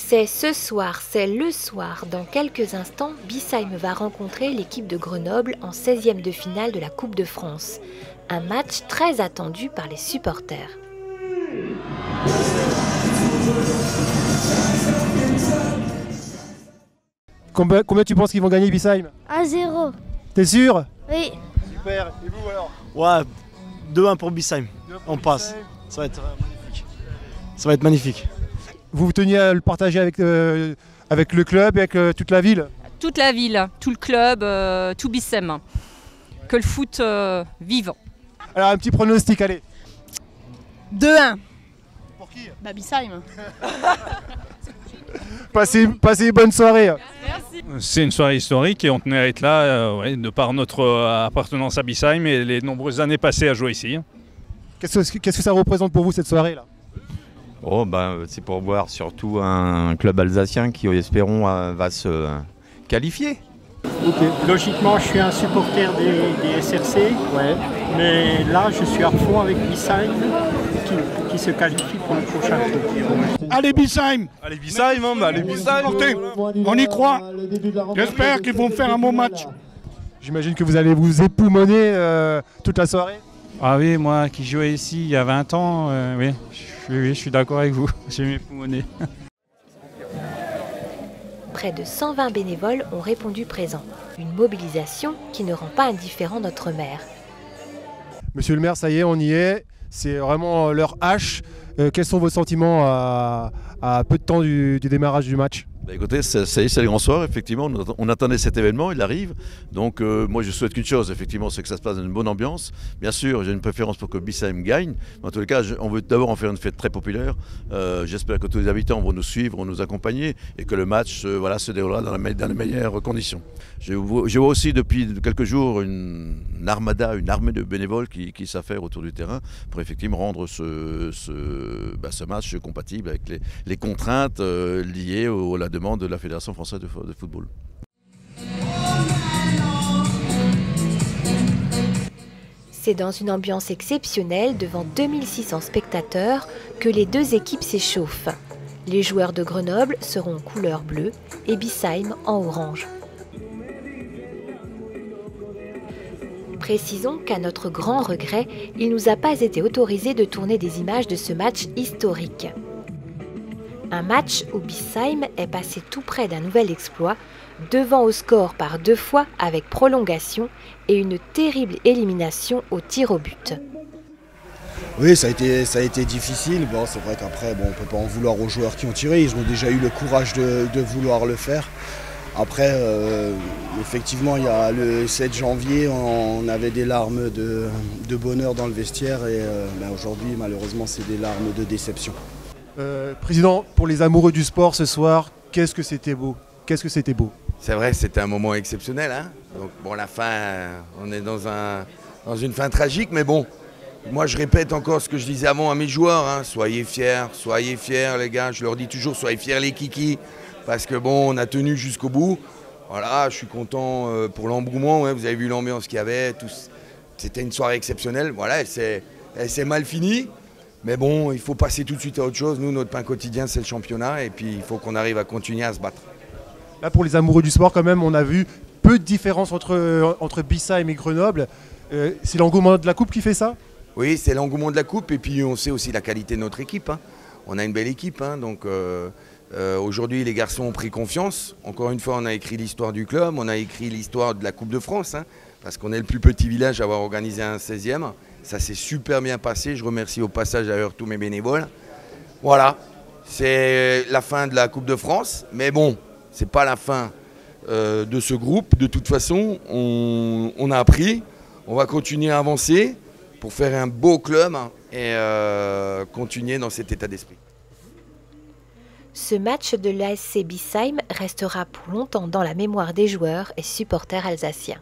C'est ce soir, c'est le soir. Dans quelques instants, Biesheim va rencontrer l'équipe de Grenoble en 16e de finale de la Coupe de France. Un match très attendu par les supporters. Combien tu penses qu'ils vont gagner, Biesheim? 1-0. T'es sûr? Oui. Super. Et vous alors? Ouais, 2-1 pour Biesheim. On passe. Ça va être magnifique. Ça va être magnifique. Vous teniez à le partager avec le club et avec toute la ville? Toute la ville, tout le club, tout Biesheim. Que le foot vive. Alors un petit pronostic, allez. 2-1. Pour qui? Bah Biesheim. Passez une bonne soirée. Merci. C'est une soirée historique et on tenait à être là de par notre appartenance à Biesheim et les nombreuses années passées à jouer ici. Qu'est-ce que ça représente pour vous cette soirée-là? Oh, c'est pour voir surtout un club alsacien qui, espérons, va se qualifier. Okay. Logiquement, je suis un supporter des SRC, ouais. Mais là, je suis à fond avec Biesheim qui se qualifie pour le prochain tour. Allez Biesheim! Allez Biesheim, allez Biesheim! On y croit! J'espère qu'ils vont faire un bon match. J'imagine que vous allez vous époumoner toute la soirée? Ah oui, moi qui jouais ici il y a 20 ans, oui, je suis d'accord avec vous, j'ai m'époumoné. Près de 120 bénévoles ont répondu présents. Une mobilisation qui ne rend pas indifférent notre maire. Monsieur le maire, ça y est, on y est. C'est vraiment leur H. Quels sont vos sentiments à peu de temps du démarrage du match? Écoutez, c'est le grand soir, effectivement, on attendait cet événement, il arrive, donc moi je souhaite qu'une chose, effectivement, c'est que ça se passe dans une bonne ambiance. Bien sûr, j'ai une préférence pour que Biesheim gagne, mais en tous les cas, on veut d'abord en faire une fête très populaire. J'espère que tous les habitants vont nous suivre, vont nous accompagner, et que le match se déroulera dans les meilleures conditions. Je vois aussi depuis quelques jours une armada, une armée de bénévoles qui s'affairent autour du terrain pour effectivement rendre ce match compatible avec les contraintes liées à la demande de la Fédération française de football. C'est dans une ambiance exceptionnelle devant 2600 spectateurs que les deux équipes s'échauffent. Les joueurs de Grenoble seront en couleur bleue et Biesheim en orange. Précisons qu'à notre grand regret, il ne nous a pas été autorisé de tourner des images de ce match historique. Un match où Biesheim est passé tout près d'un nouvel exploit, devant au score par 2 fois avec prolongation et une terrible élimination au tir au but. Oui, ça a été difficile. Bon, c'est vrai qu'après, on ne peut pas en vouloir aux joueurs qui ont tiré. Ils ont déjà eu le courage de vouloir le faire. Après, effectivement, il y a le 7 janvier, on avait des larmes de bonheur dans le vestiaire et aujourd'hui, malheureusement, c'est des larmes de déception. Président, pour les amoureux du sport ce soir, qu'est-ce que c'était beau? Qu'est-ce que c'était beau? C'est vrai, c'était un moment exceptionnel. Hein, donc bon, la fin, on est dans une fin tragique, mais bon, moi je répète encore ce que je disais avant à mes joueurs. Hein, soyez fiers les gars. Je leur dis toujours, soyez fiers les kikis, parce que bon, on a tenu jusqu'au bout. Voilà, je suis content pour l'engouement. Ouais, vous avez vu l'ambiance qu'il y avait. C'était une soirée exceptionnelle. Voilà, elle s'est mal finie. Mais bon, il faut passer tout de suite à autre chose. Nous, notre pain quotidien, c'est le championnat. Et puis, il faut qu'on arrive à continuer à se battre. Là, pour les amoureux du sport, quand même, on a vu peu de différence entre Biesheim et Grenoble. C'est l'engouement de la Coupe qui fait ça? Oui, c'est l'engouement de la Coupe. Et puis, on sait aussi la qualité de notre équipe. Hein. On a une belle équipe. Hein. Donc, aujourd'hui, les garçons ont pris confiance. Encore une fois, on a écrit l'histoire du club. On a écrit l'histoire de la Coupe de France. Hein, parce qu'on est le plus petit village à avoir organisé un 16e. Ça s'est super bien passé. Je remercie au passage d'ailleurs tous mes bénévoles. Voilà, c'est la fin de la Coupe de France. Mais bon, c'est pas la fin de ce groupe. De toute façon, on a appris. On va continuer à avancer pour faire un beau club et continuer dans cet état d'esprit. Ce match de l'ASC Biesheim restera pour longtemps dans la mémoire des joueurs et supporters alsaciens.